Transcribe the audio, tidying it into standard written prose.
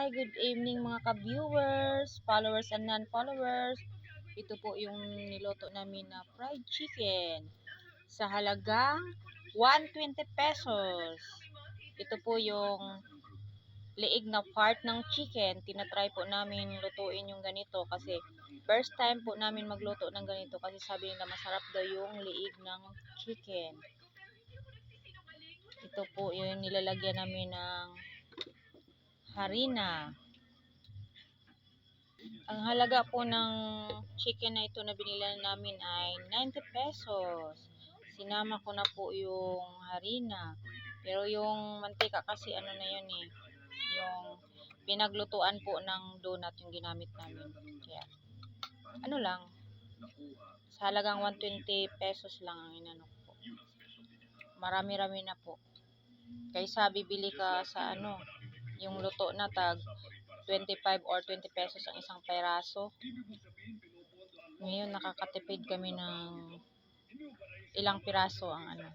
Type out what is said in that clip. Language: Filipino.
good evening mga ka-viewers, followers and non-followers. Ito po yung niluto namin na fried chicken sa halagang 120 pesos. Ito po yung liig na part ng chicken. Tinatry po namin lutuin yung ganito kasi first time po namin magluto ng ganito kasi sabi nila masarap daw yung liig ng chicken. Ito po yung nilalagyan namin ng harina. Ang halaga po ng chicken na ito na binili namin ay 90 pesos. Sinama ko na po yung harina. Pero yung mantika kasi ano na yun eh. Yung pinaglutuan po ng donut yung ginamit namin. Kaya ano lang. Sa halagang 120 pesos lang ang inano po. Marami-rami na po. Kaysa bibili ka sa ano, yung luto na tag 25 or 20 pesos ang isang peraso. Ngayon nakakatipid kami ng ilang piraso ang ano.